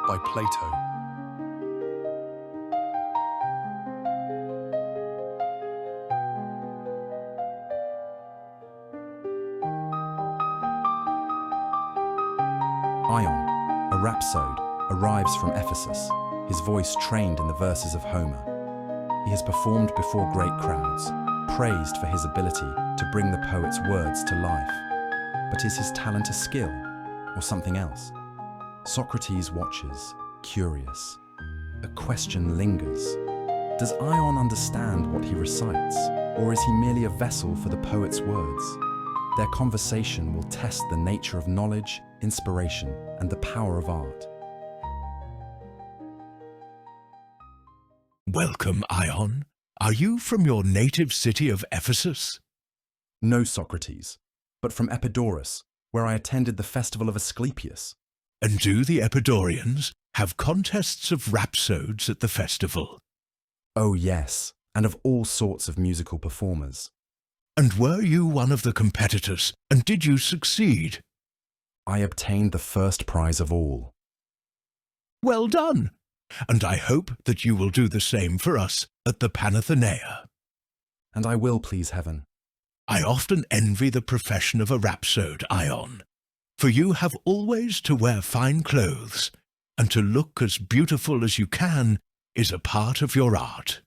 by Plato. Ion, a rhapsode, arrives from Ephesus, his voice trained in the verses of Homer. He has performed before great crowds, praised for his ability to bring the poet's words to life. But is his talent a skill, or something else? Socrates watches, curious. A question lingers. Does Ion understand what he recites, or is he merely a vessel for the poet's words? Their conversation will test the nature of knowledge, inspiration, and the power of art. Welcome, Ion. Are you from your native city of Ephesus? No, Socrates, but from Epidaurus, where I attended the festival of Asclepius. And do the Epidaurians have contests of rhapsodes at the festival? Oh yes, and of all sorts of musical performers. And were you one of the competitors, and did you succeed? I obtained the first prize of all. Well done! And I hope that you will do the same for us at the Panathenaea. And I will, please heaven. I often envy the profession of a rhapsode, Ion, for you have always to wear fine clothes, and to look as beautiful as you can is a part of your art.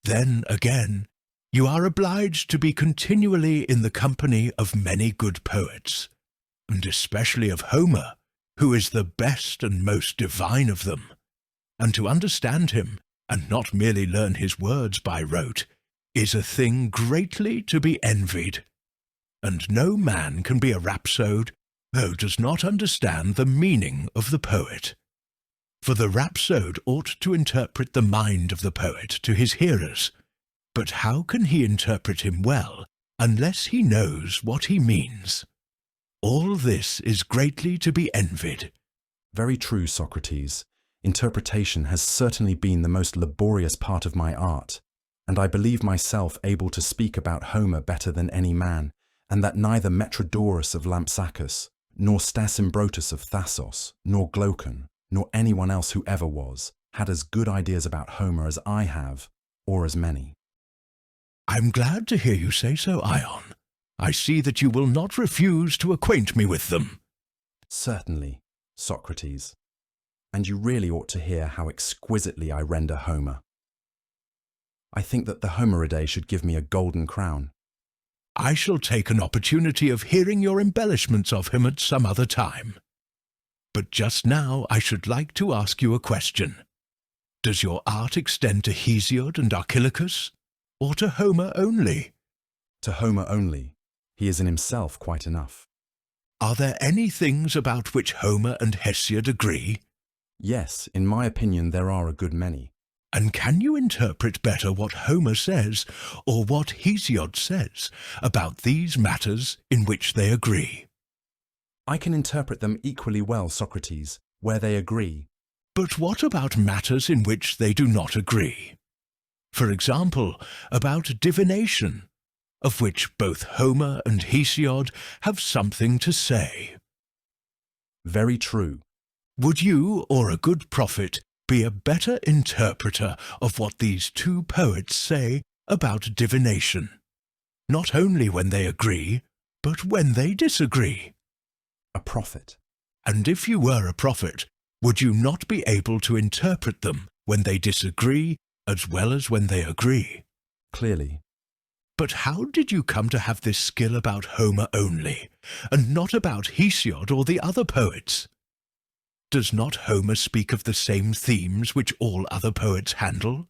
Then, again, you are obliged to be continually in the company of many good poets, and especially of Homer, who is the best and most divine of them. And to understand him, and not merely learn his words by rote, is a thing greatly to be envied. And no man can be a rhapsode who does not understand the meaning of the poet. For the rhapsode ought to interpret the mind of the poet to his hearers, but how can he interpret him well unless he knows what he means? All this is greatly to be envied. Very true, Socrates. Interpretation has certainly been the most laborious part of my art, and I believe myself able to speak about Homer better than any man, and that neither Metrodorus of Lampsacus, nor Stasimbrotus of Thasos, nor Glaucon, nor anyone else who ever was, had as good ideas about Homer as I have, or as many. I'm glad to hear you say so, Ion. I see that you will not refuse to acquaint me with them. Certainly, Socrates. And you really ought to hear how exquisitely I render Homer. I think that the Homeridae should give me a golden crown. I shall take an opportunity of hearing your embellishments of him at some other time. But just now I should like to ask you a question. Does your art extend to Hesiod and Archilochus, or to Homer only? To Homer only. He is in himself quite enough. Are there any things about which Homer and Hesiod agree? Yes, in my opinion there are a good many. And can you interpret better what Homer says, or what Hesiod says, about these matters in which they agree? I can interpret them equally well, Socrates, where they agree. But what about matters in which they do not agree? For example, about divination, of which both Homer and Hesiod have something to say. Very true. Would you, or a good prophet, be a better interpreter of what these two poets say about divination, not only when they agree, but when they disagree? A prophet. And if you were a prophet, would you not be able to interpret them when they disagree as well as when they agree? Clearly. But how did you come to have this skill about Homer only, and not about Hesiod or the other poets? Does not Homer speak of the same themes which all other poets handle?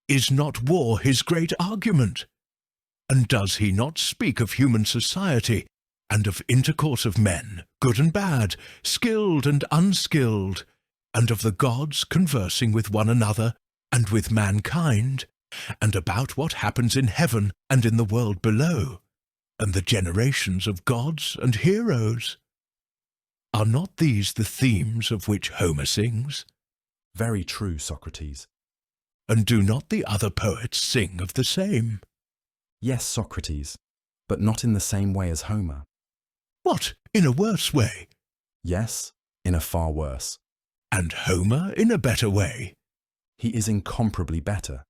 Is not war his great argument? And does he not speak of human society, and of intercourse of men, good and bad, skilled and unskilled, and of the gods conversing with one another and with mankind, and about what happens in heaven and in the world below, and the generations of gods and heroes? Are not these the themes of which Homer sings? Very true, Socrates. And do not the other poets sing of the same? Yes, Socrates, but not in the same way as Homer. What, in a worse way? Yes, in a far worse. And Homer in a better way. He is incomparably better.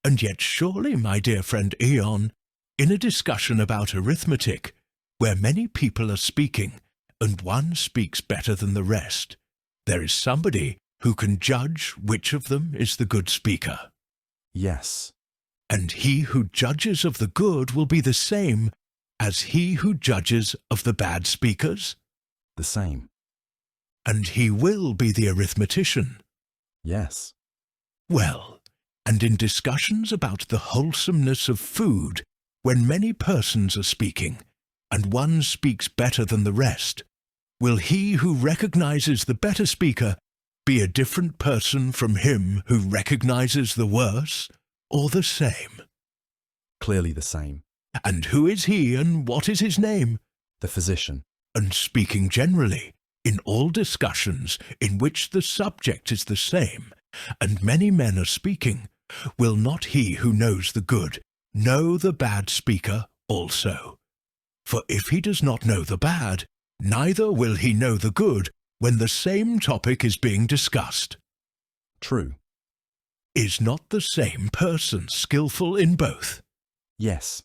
And yet surely, my dear friend Ion, in a discussion about arithmetic, where many people are speaking, and one speaks better than the rest, there is somebody who can judge which of them is the good speaker. Yes. And he who judges of the good will be the same as he who judges of the bad speakers. The same. And he will be the arithmetician. Yes. Well, and in discussions about the wholesomeness of food, when many persons are speaking, and one speaks better than the rest, will he who recognizes the better speaker be a different person from him who recognizes the worse, or the same? Clearly the same. And who is he, and what is his name? The physician. And speaking generally, in all discussions in which the subject is the same, and many men are speaking, will not he who knows the good know the bad speaker also? For if he does not know the bad, neither will he know the good when the same topic is being discussed. True. Is not the same person skillful in both? Yes.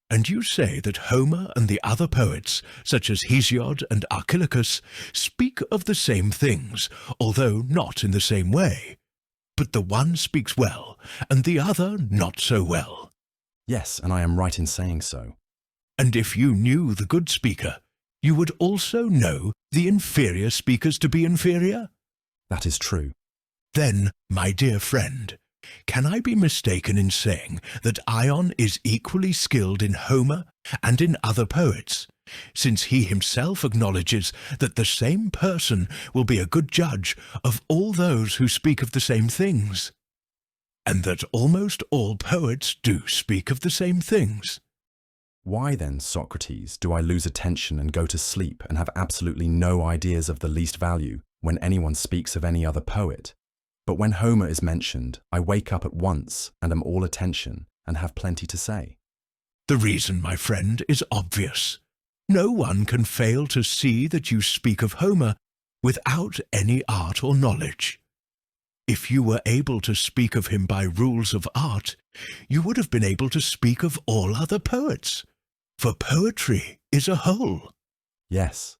And you say that Homer and the other poets, such as Hesiod and Archilochus, speak of the same things, although not in the same way. But the one speaks well, and the other not so well. Yes, and I am right in saying so. And if you knew the good speaker, you would also know the inferior speakers to be inferior? That is true. Then, my dear friend, can I be mistaken in saying that Ion is equally skilled in Homer and in other poets, since he himself acknowledges that the same person will be a good judge of all those who speak of the same things, and that almost all poets do speak of the same things? Why then, Socrates, do I lose attention and go to sleep and have absolutely no ideas of the least value when anyone speaks of any other poet? But when Homer is mentioned, I wake up at once and am all attention and have plenty to say. The reason, my friend, is obvious. No one can fail to see that you speak of Homer without any art or knowledge. If you were able to speak of him by rules of art, you would have been able to speak of all other poets, for poetry is a whole. Yes.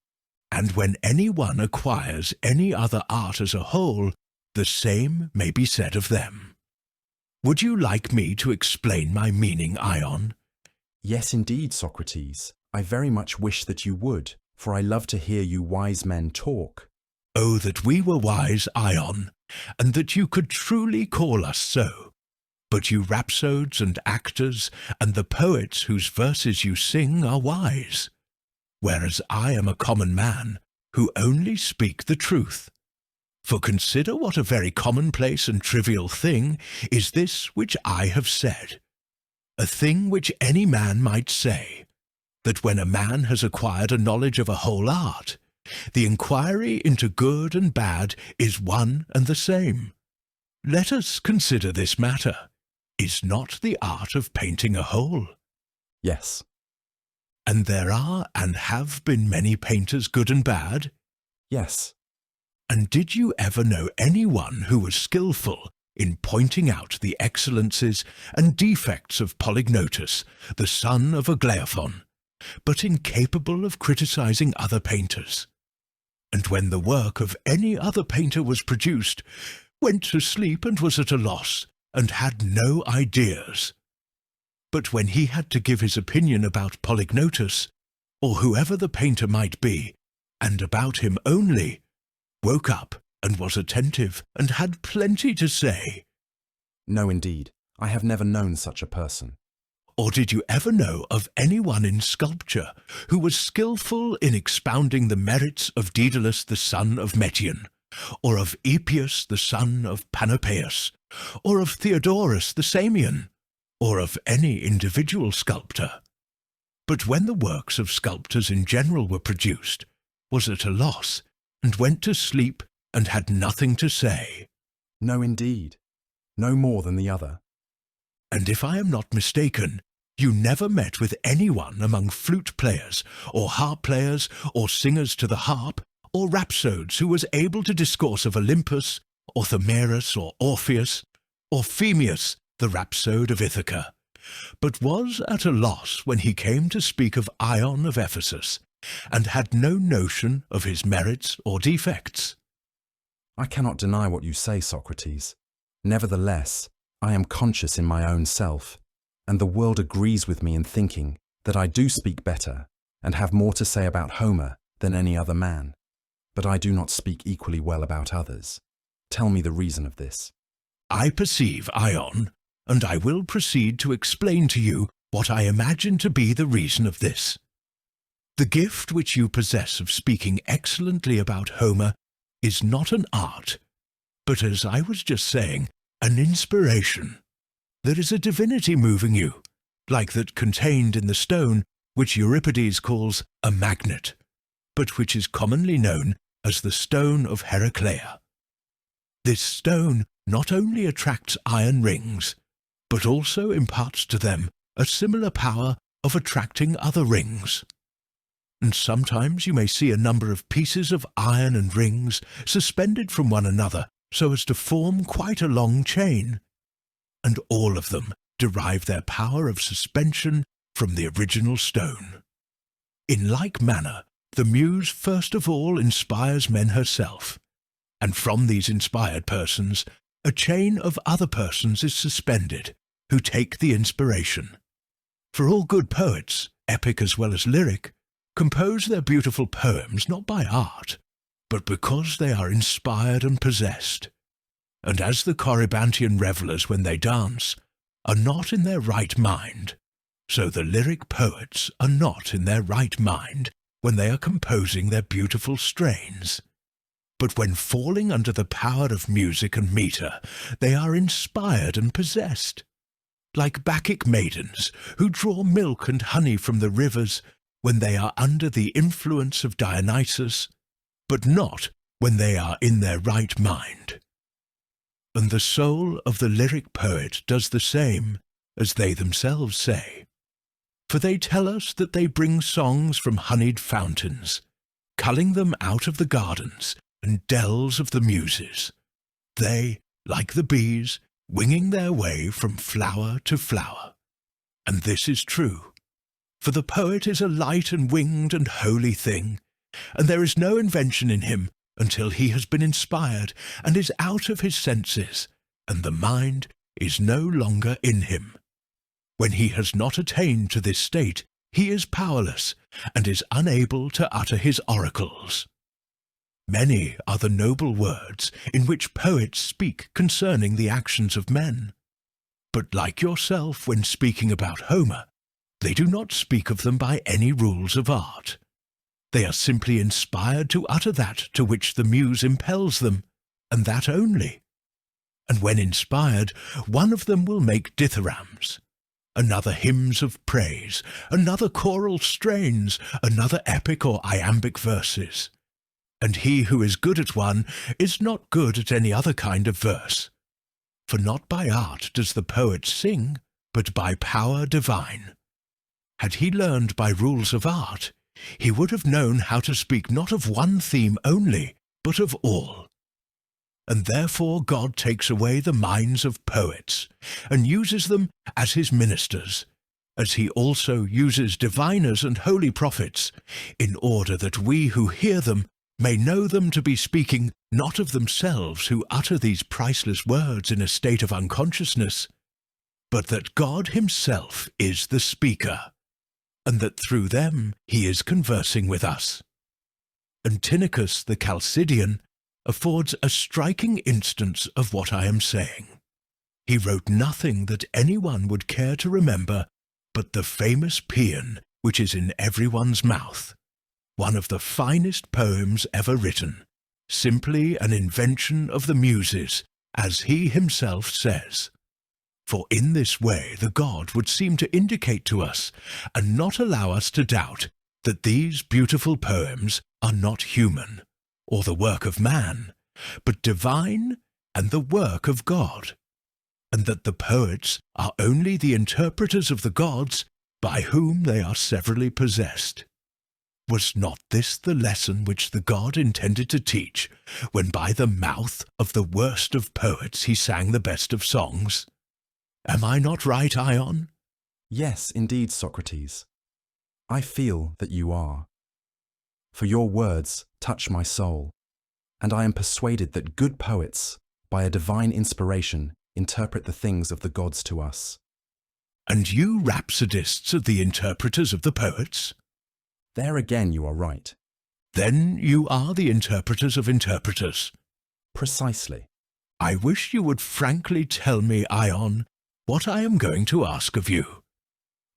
And when any one acquires any other art as a whole, the same may be said of them. Would you like me to explain my meaning, Ion? Yes, indeed, Socrates. I very much wish that you would, for I love to hear you wise men talk. Oh, that we were wise, Ion, and that you could truly call us so. But you rhapsodes and actors, and the poets whose verses you sing are wise, whereas I am a common man, who only speak the truth. For consider what a very commonplace and trivial thing is this which I have said, a thing which any man might say, that when a man has acquired a knowledge of a whole art, the inquiry into good and bad is one and the same. Let us consider this matter. Is not the art of painting a whole? Yes. And there are and have been many painters, good and bad? Yes. And did you ever know anyone who was skillful in pointing out the excellences and defects of Polygnotus, the son of Aglaophon, but incapable of criticizing other painters? And when the work of any other painter was produced, went to sleep and was at a loss, and had no ideas. But when he had to give his opinion about Polygnotus, or whoever the painter might be, and about him only, woke up and was attentive and had plenty to say. No, indeed. I have never known such a person. Or did you ever know of anyone in sculpture who was skillful in expounding the merits of Daedalus the son of Metion, or of Epius the son of Panopeus, or of Theodorus the Samian, or of any individual sculptor? But when the works of sculptors in general were produced, was at a loss, and went to sleep and had nothing to say. No, indeed. No more than the other. And if I am not mistaken, you never met with anyone among flute players, or harp players, or singers to the harp, or rhapsodes who was able to discourse of Olympus, or Thamyras, or Orpheus, or Phemius, the rhapsode of Ithaca, but was at a loss when he came to speak of Ion of Ephesus, and had no notion of his merits or defects. I cannot deny what you say, Socrates. Nevertheless, I am conscious in my own self, and the world agrees with me in thinking that I do speak better and have more to say about Homer than any other man, but I do not speak equally well about others. Tell me the reason of this. I perceive, Ion, and I will proceed to explain to you what I imagine to be the reason of this. The gift which you possess of speaking excellently about Homer is not an art, but, as I was just saying, an inspiration. There is a divinity moving you, like that contained in the stone which Euripides calls a magnet, but which is commonly known as the stone of Heraclea. This stone not only attracts iron rings, but also imparts to them a similar power of attracting other rings. And sometimes you may see a number of pieces of iron and rings suspended from one another so as to form quite a long chain, and all of them derive their power of suspension from the original stone. In like manner, the Muse first of all inspires men herself, and from these inspired persons a chain of other persons is suspended, who take the inspiration. For all good poets, epic as well as lyric, compose their beautiful poems not by art, but because they are inspired and possessed. And as the Corybantian revellers when they dance are not in their right mind, so the lyric poets are not in their right mind when they are composing their beautiful strains. But when falling under the power of music and metre, they are inspired and possessed, like Bacchic maidens who draw milk and honey from the rivers when they are under the influence of Dionysus, but not when they are in their right mind. And the soul of the lyric poet does the same, as they themselves say. For they tell us that they bring songs from honeyed fountains, culling them out of the gardens and dells of the Muses, they, like the bees, winging their way from flower to flower. And this is true, for the poet is a light and winged and holy thing, and there is no invention in him until he has been inspired and is out of his senses, and the mind is no longer in him. When he has not attained to this state, he is powerless and is unable to utter his oracles. Many are the noble words in which poets speak concerning the actions of men. But like yourself when speaking about Homer, they do not speak of them by any rules of art. They are simply inspired to utter that to which the muse impels them, and that only. And when inspired, one of them will make dithyrambs, another hymns of praise, another choral strains, another epic or iambic verses. And he who is good at one is not good at any other kind of verse. For not by art does the poet sing, but by power divine. Had he learned by rules of art, he would have known how to speak not of one theme only, but of all. And therefore God takes away the minds of poets, and uses them as his ministers, as he also uses diviners and holy prophets, in order that we who hear them may know them to be speaking not of themselves who utter these priceless words in a state of unconsciousness, but that God himself is the speaker, and that through them he is conversing with us. Antinicus the Chalcidian affords a striking instance of what I am saying. He wrote nothing that anyone would care to remember but the famous paean which is in everyone's mouth, one of the finest poems ever written, simply an invention of the Muses, as he himself says. For in this way the god would seem to indicate to us, and not allow us to doubt, that these beautiful poems are not human, or the work of man, but divine and the work of God, and that the poets are only the interpreters of the gods by whom they are severally possessed. Was not this the lesson which the god intended to teach, when by the mouth of the worst of poets he sang the best of songs? Am I not right, Ion? Yes, indeed, Socrates. I feel that you are. For your words touch my soul, and I am persuaded that good poets, by a divine inspiration, interpret the things of the gods to us. And you rhapsodists are the interpreters of the poets? There again you are right. Then you are the interpreters of interpreters. Precisely. I wish you would frankly tell me, Ion, what I am going to ask of you.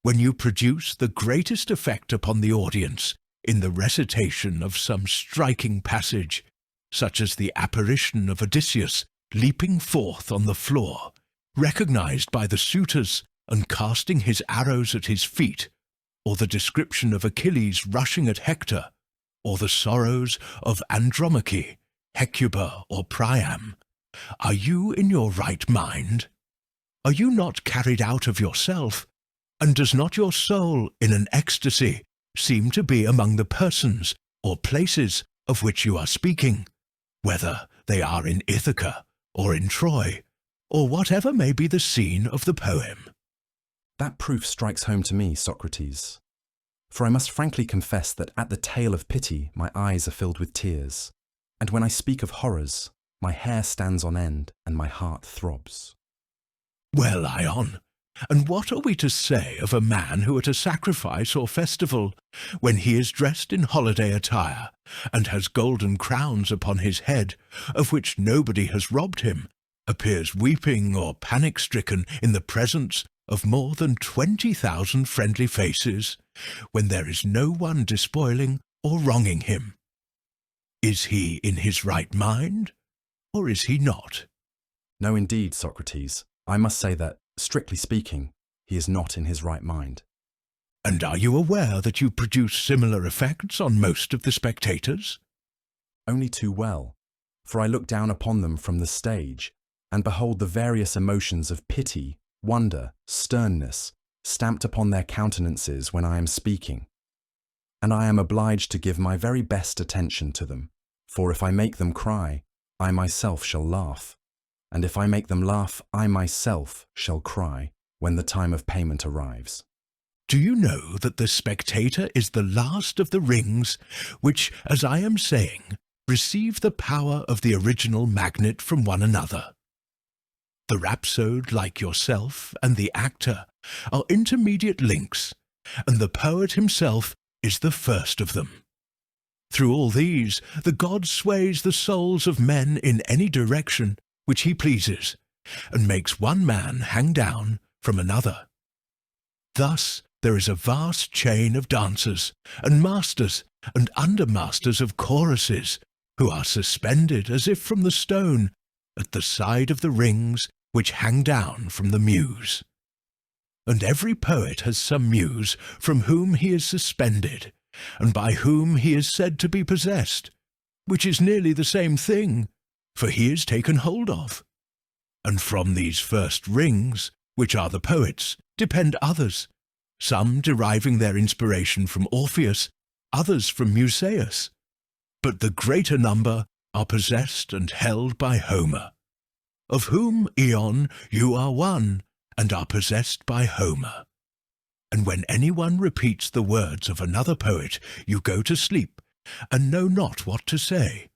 When you produce the greatest effect upon the audience in the recitation of some striking passage, such as the apparition of Odysseus leaping forth on the floor, recognized by the suitors and casting his arrows at his feet, or the description of Achilles rushing at Hector, or the sorrows of Andromache, Hecuba, or Priam, are you in your right mind? Are you not carried out of yourself, and does not your soul, in an ecstasy, seem to be among the persons or places of which you are speaking, whether they are in Ithaca or in Troy, or whatever may be the scene of the poem? That proof strikes home to me, Socrates. For I must frankly confess that at the tale of pity my eyes are filled with tears, and when I speak of horrors, my hair stands on end and my heart throbs. Well, Ion, and what are we to say of a man who at a sacrifice or festival, when he is dressed in holiday attire, and has golden crowns upon his head, of which nobody has robbed him, appears weeping or panic-stricken in the presence of more than 20,000 friendly faces, when there is no one despoiling or wronging him? Is he in his right mind, or is he not? No, indeed, Socrates. I must say that, strictly speaking, he is not in his right mind. And are you aware that you produce similar effects on most of the spectators? Only too well, for I look down upon them from the stage, and behold the various emotions of pity, wonder, sternness, stamped upon their countenances when I am speaking. And I am obliged to give my very best attention to them, for if I make them cry, I myself shall laugh, and if I make them laugh, I myself shall cry when the time of payment arrives. Do you know that the spectator is the last of the rings which, as I am saying, receive the power of the original magnet from one another? The rhapsode, like yourself, and the actor are intermediate links, and the poet himself is the first of them. Through all these, the god sways the souls of men in any direction which he pleases, and makes one man hang down from another. Thus there is a vast chain of dancers, and masters, and undermasters of choruses, who are suspended as if from the stone, at the side of the rings which hang down from the muse. And every poet has some muse from whom he is suspended, and by whom he is said to be possessed, which is nearly the same thing, for he is taken hold of. And from these first rings, which are the poets, depend others, some deriving their inspiration from Orpheus, others from Musaeus. But the greater number are possessed and held by Homer, of whom, Ion, you are one, and are possessed by Homer. And when anyone repeats the words of another poet, you go to sleep, and know not what to say.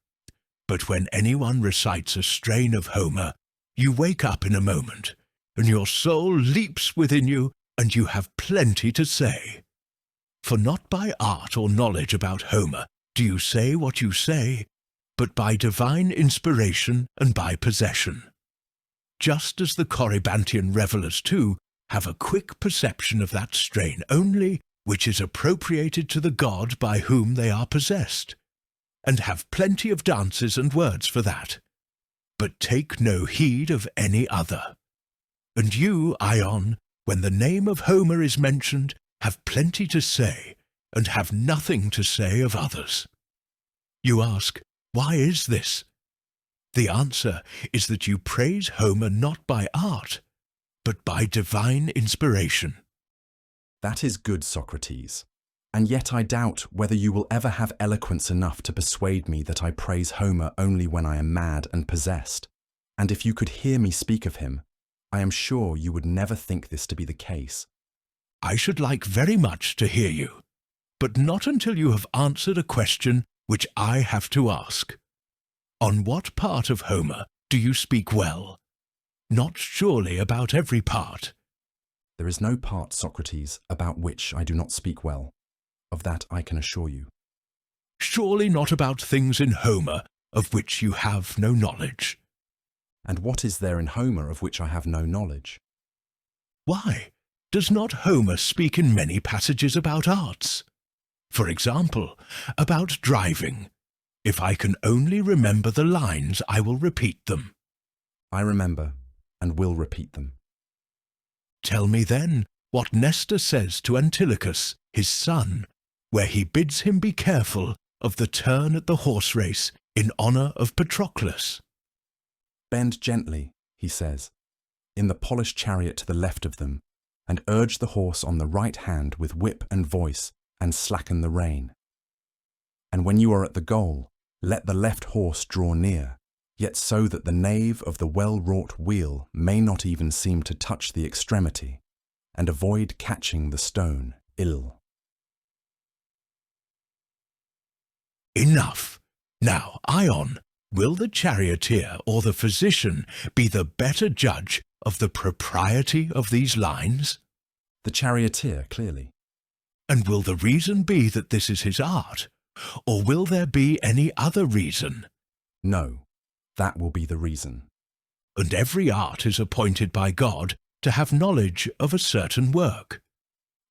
But when anyone recites a strain of Homer, you wake up in a moment, and your soul leaps within you, and you have plenty to say. For not by art or knowledge about Homer do you say what you say, but by divine inspiration and by possession. Just as the Corybantian revellers too have a quick perception of that strain only which is appropriated to the god by whom they are possessed, and have plenty of dances and words for that, but take no heed of any other. And you, Ion, when the name of Homer is mentioned, have plenty to say, and have nothing to say of others. You ask, why is this? The answer is that you praise Homer not by art, but by divine inspiration. That is good, Socrates. And yet I doubt whether you will ever have eloquence enough to persuade me that I praise Homer only when I am mad and possessed. And if you could hear me speak of him, I am sure you would never think this to be the case. I should like very much to hear you, but not until you have answered a question which I have to ask. On what part of Homer do you speak well? Not surely about every part. There is no part, Socrates, about which I do not speak well. Of that I can assure you. Surely not about things in Homer of which you have no knowledge. And what is there in Homer of which I have no knowledge? Why, does not Homer speak in many passages about arts? For example, about driving. If I can only remember the lines, I will repeat them. I remember, and will repeat them. Tell me then what Nestor says to Antilochus, his son, where he bids him be careful of the turn at the horse race in honour of Patroclus. Bend gently, he says, in the polished chariot to the left of them, and urge the horse on the right hand with whip and voice, and slacken the rein. And when you are at the goal, let the left horse draw near, yet so that the nave of the well-wrought wheel may not even seem to touch the extremity, and avoid catching the stone ill. Enough. Now, Ion, will the charioteer or the physician be the better judge of the propriety of these lines? The charioteer, clearly. And will the reason be that this is his art, or will there be any other reason? No, that will be the reason. And every art is appointed by God to have knowledge of a certain work.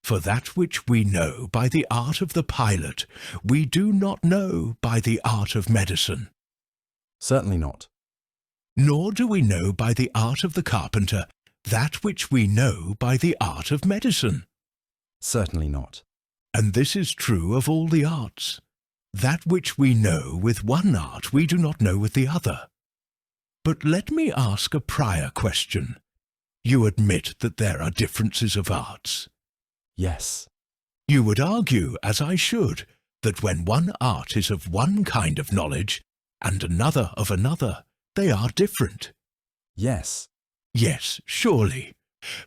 For that which we know by the art of the pilot, we do not know by the art of medicine. Certainly not. Nor do we know by the art of the carpenter that which we know by the art of medicine. Certainly not. And this is true of all the arts. That which we know with one art we do not know with the other. But let me ask a prior question. You admit that there are differences of arts. Yes. You would argue, as I should, that when one art is of one kind of knowledge and another of another, they are different. Yes. Yes, surely.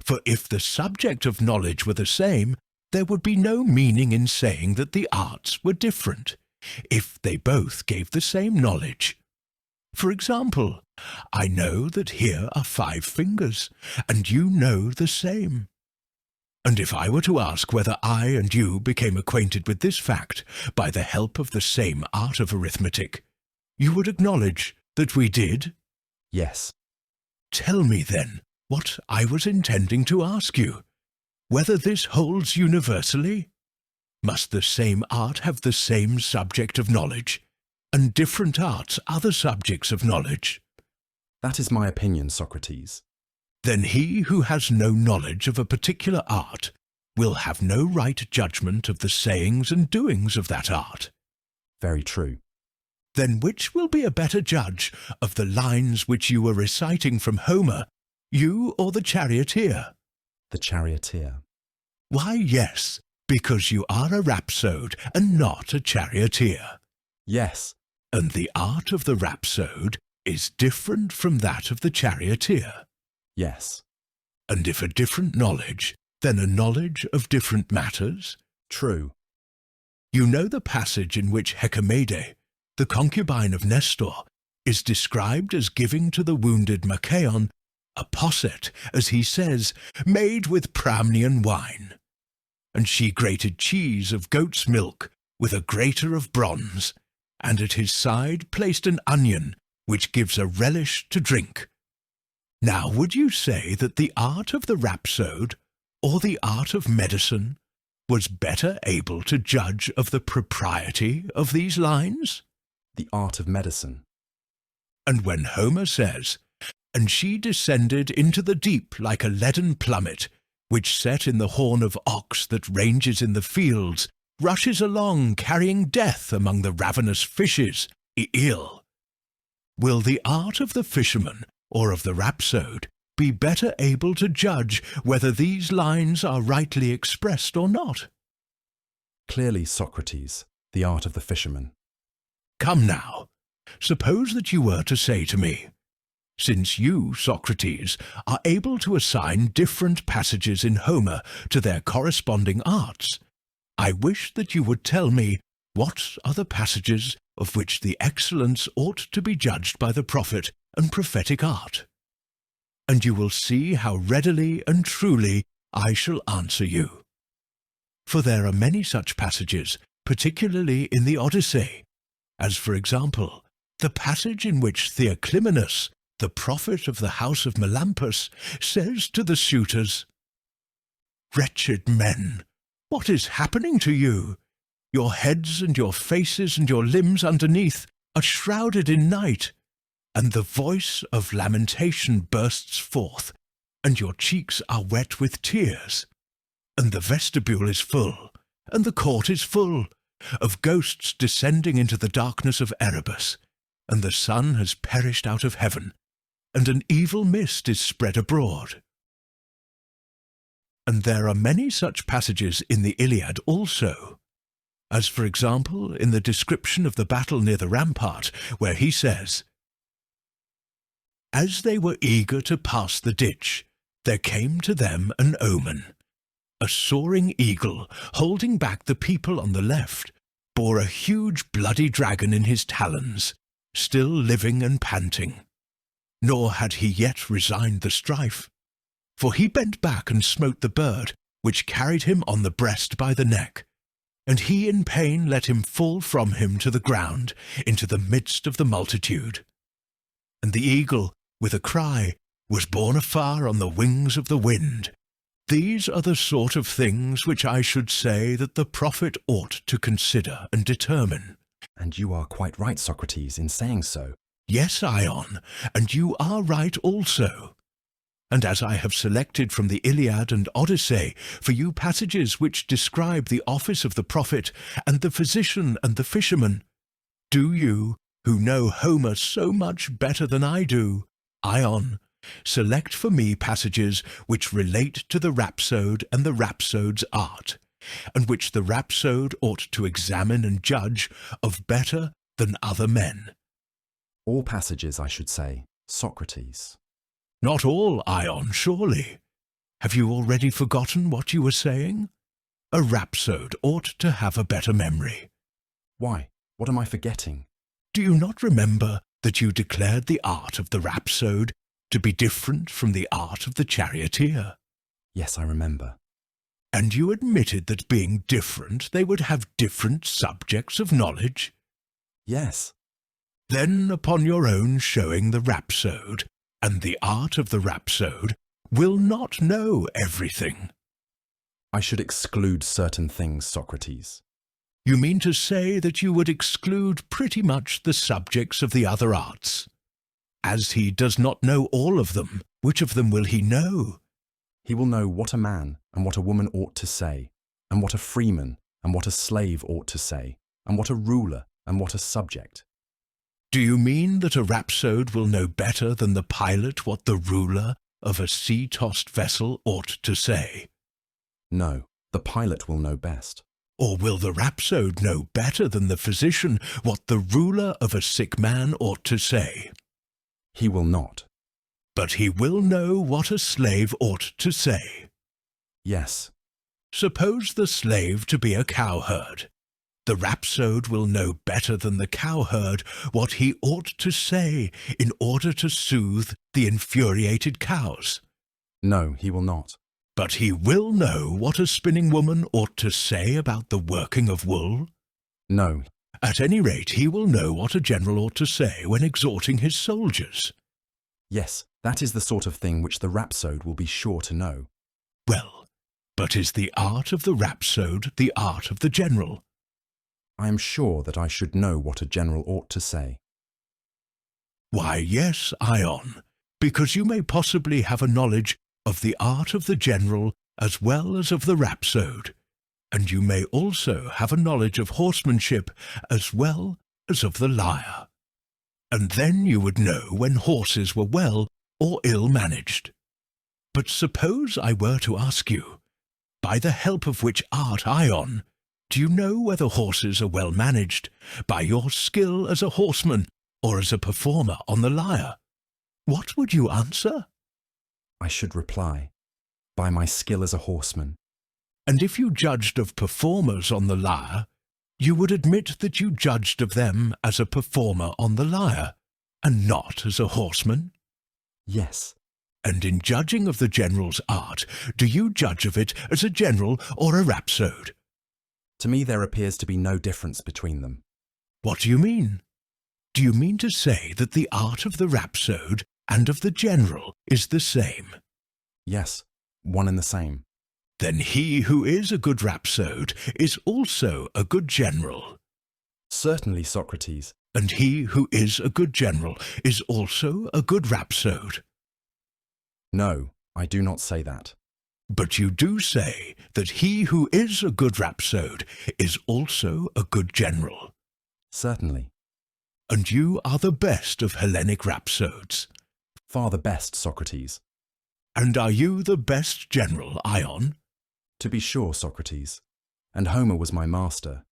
For if the subject of knowledge were the same, there would be no meaning in saying that the arts were different, if they both gave the same knowledge. For example, I know that here are 5 fingers, and you know the same. And if I were to ask whether I and you became acquainted with this fact by the help of the same art of arithmetic, you would acknowledge that we did? Yes. Tell me then what I was intending to ask you, whether this holds universally? Must the same art have the same subject of knowledge, and different arts other subjects of knowledge? That is my opinion, Socrates. Then he who has no knowledge of a particular art will have no right judgment of the sayings and doings of that art. Very true. Then which will be a better judge of the lines which you were reciting from Homer, you or the charioteer? The charioteer. Why, yes, because you are a rhapsode and not a charioteer. Yes. And the art of the rhapsode is different from that of the charioteer. Yes. And if a different knowledge, then a knowledge of different matters? True. You know the passage in which Hecamede, the concubine of Nestor, is described as giving to the wounded Machaon a posset, as he says, made with Pramnian wine. And she grated cheese of goat's milk with a grater of bronze, and at his side placed an onion, which gives a relish to drink. Now would you say that the art of the rhapsode, or the art of medicine, was better able to judge of the propriety of these lines? The art of medicine. And when Homer says, "And she descended into the deep like a leaden plummet, which set in the horn of ox that ranges in the fields, rushes along carrying death among the ravenous fishes, ill," will the art of the fisherman or of the rhapsode be better able to judge whether these lines are rightly expressed or not? Clearly Socrates, the art of the fisherman. Come now, suppose that you were to say to me, since you, Socrates, are able to assign different passages in Homer to their corresponding arts, I wish that you would tell me what are the passages of which the excellence ought to be judged by the prophet and prophetic art. And you will see how readily and truly I shall answer you. For there are many such passages, particularly in the Odyssey, as for example, the passage in which Theoclymenus, the prophet of the house of Melampus, says to the suitors, "Wretched men, what is happening to you? Your heads and your faces and your limbs underneath are shrouded in night, and the voice of lamentation bursts forth, and your cheeks are wet with tears, and the vestibule is full, and the court is full, of ghosts descending into the darkness of Erebus, and the sun has perished out of heaven, and an evil mist is spread abroad." And there are many such passages in the Iliad also, as for example in the description of the battle near the rampart, where he says, "As they were eager to pass the ditch, there came to them an omen. A soaring eagle, holding back the people on the left, bore a huge bloody dragon in his talons, still living and panting. Nor had he yet resigned the strife, for he bent back and smote the bird, which carried him on the breast by the neck, and he in pain let him fall from him to the ground into the midst of the multitude. And the eagle, with a cry, was borne afar on the wings of the wind. These are the sort of things which I should say that the prophet ought to consider and determine." And you are quite right, Socrates, in saying so. Yes, Ion, and you are right also. And as I have selected from the Iliad and Odyssey for you passages which describe the office of the prophet and the physician and the fisherman, do you, who know Homer so much better than I do, Ion, select for me passages which relate to the rhapsode and the rhapsode's art, and which the rhapsode ought to examine and judge of better than other men. All passages, I should say, Socrates. Not all, Ion, surely. Have you already forgotten what you were saying? A rhapsode ought to have a better memory. Why? What am I forgetting? Do you not remember that you declared the art of the rhapsode to be different from the art of the charioteer? Yes, I remember. And you admitted that being different, they would have different subjects of knowledge? Yes. Then, upon your own showing, the rhapsode, and the art of the rhapsode, will not know everything. I should exclude certain things, Socrates. You mean to say that you would exclude pretty much the subjects of the other arts? As he does not know all of them, which of them will he know? He will know what a man and what a woman ought to say, and what a freeman and what a slave ought to say, and what a ruler and what a subject. Do you mean that a rhapsode will know better than the pilot what the ruler of a sea-tossed vessel ought to say? No, the pilot will know best. Or will the rhapsode know better than the physician what the ruler of a sick man ought to say? He will not. But he will know what a slave ought to say. Yes. Suppose the slave to be a cowherd. The rhapsode will know better than the cowherd what he ought to say in order to soothe the infuriated cows. No, he will not. But he will know what a spinning woman ought to say about the working of wool? No. At any rate, he will know what a general ought to say when exhorting his soldiers. Yes, that is the sort of thing which the rhapsode will be sure to know. Well, but is the art of the rhapsode the art of the general? I am sure that I should know what a general ought to say. Why, yes, Ion, because you may possibly have a knowledge of the art of the general as well as of the rhapsode, and you may also have a knowledge of horsemanship as well as of the lyre. And then you would know when horses were well or ill managed. But suppose I were to ask you, by the help of which art, Ion, Do you know whether horses are well managed by your skill as a horseman or as a performer on the lyre? What would you answer? I should reply, by my skill as a horseman. And if you judged of performers on the lyre, you would admit that you judged of them as a performer on the lyre, and not as a horseman? Yes. And in judging of the general's art, do you judge of it as a general or a rhapsode? To me there appears to be no difference between them. What do you mean? Do you mean to say that the art of the rhapsode and of the general is the same? Yes, one and the same. Then he who is a good rhapsode is also a good general. Certainly, Socrates. And he who is a good general is also a good rhapsode. No, I do not say that. But you do say that he who is a good rhapsode is also a good general. Certainly. And you are the best of Hellenic rhapsodes. Far the best, Socrates. And are you the best general, Ion? To be sure, Socrates. And Homer was my master.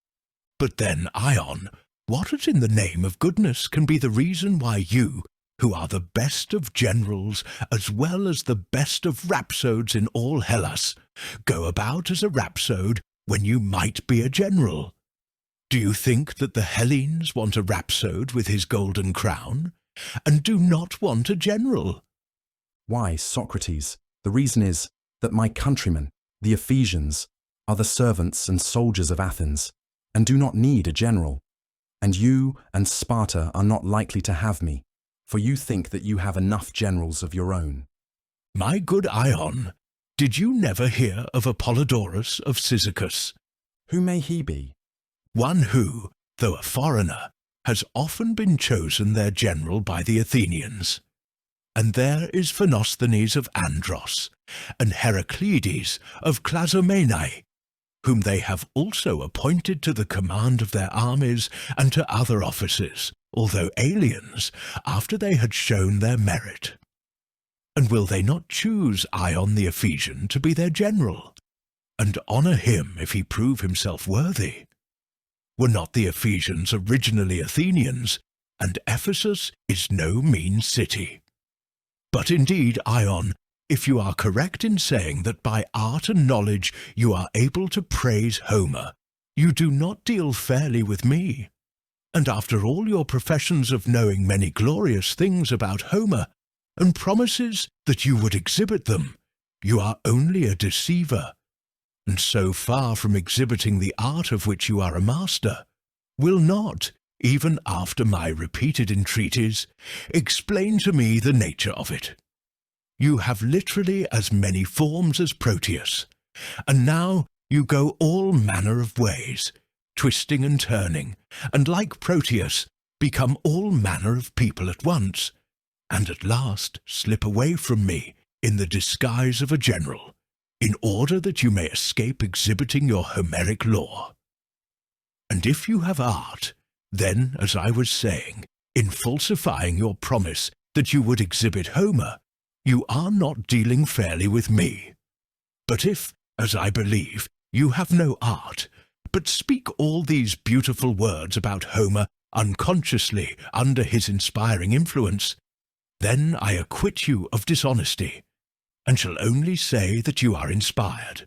But then, Ion, what in the name of goodness can be the reason why you, who are the best of generals as well as the best of rhapsodes in all Hellas, go about as a rhapsode when you might be a general? Do you think that the Hellenes want a rhapsode with his golden crown, and do not want a general? Why, Socrates, the reason is that my countrymen, the Ephesians, are the servants and soldiers of Athens, and do not need a general. And you and Sparta are not likely to have me, for you think that you have enough generals of your own. My good Ion, did you never hear of Apollodorus of Cyzicus? Who may he be? One who, though a foreigner, has often been chosen their general by the Athenians. And there is Phanosthenes of Andros, and Heraclides of Clazomenae, whom they have also appointed to the command of their armies and to other offices, although aliens, after they had shown their merit. And will they not choose Ion the Ephesian to be their general, and honour him if he prove himself worthy? Were not the Ephesians originally Athenians, and Ephesus is no mean city? But indeed, Ion, if you are correct in saying that by art and knowledge you are able to praise Homer, you do not deal fairly with me. And after all your professions of knowing many glorious things about Homer, and promises that you would exhibit them, you are only a deceiver, and so far from exhibiting the art of which you are a master, will not, even after my repeated entreaties, explain to me the nature of it. You have literally as many forms as Proteus, and now you go all manner of ways, twisting and turning, and like Proteus, become all manner of people at once, and at last slip away from me in the disguise of a general, in order that you may escape exhibiting your Homeric lore. And if you have art, then, as I was saying, in falsifying your promise that you would exhibit Homer, you are not dealing fairly with me. But if, as I believe, you have no art, but speak all these beautiful words about Homer unconsciously under his inspiring influence, then I acquit you of dishonesty, and shall only say that you are inspired.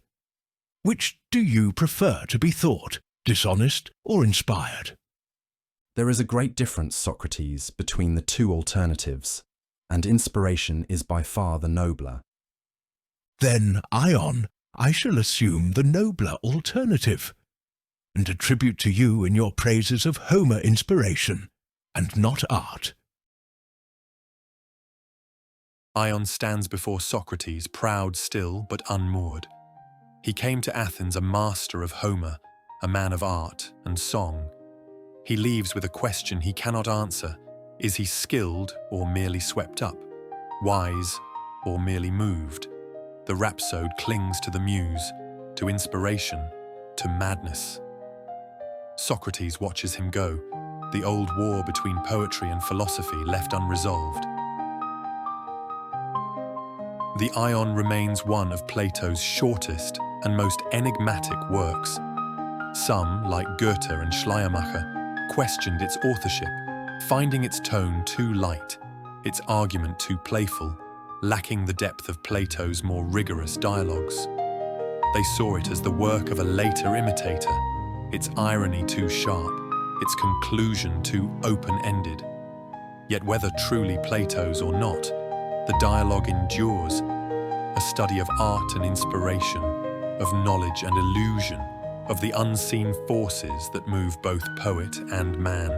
Which do you prefer to be thought, dishonest or inspired? There is a great difference, Socrates, between the two alternatives, and inspiration is by far the nobler. Then, Ion, I shall assume the nobler alternative, and attribute to you in your praises of Homer inspiration, and not art. Ion stands before Socrates, proud still, but unmoored. He came to Athens a master of Homer, a man of art and song. He leaves with a question he cannot answer. Is he skilled or merely swept up? Wise or merely moved? The rhapsode clings to the muse, to inspiration, to madness. Socrates watches him go, the old war between poetry and philosophy left unresolved. The Ion remains one of Plato's shortest and most enigmatic works. Some, like Goethe and Schleiermacher, questioned its authorship, finding its tone too light, its argument too playful, lacking the depth of Plato's more rigorous dialogues. They saw it as the work of a later imitator, its irony too sharp, its conclusion too open-ended. Yet whether truly Plato's or not, the dialogue endures, a study of art and inspiration, of knowledge and illusion, of the unseen forces that move both poet and man.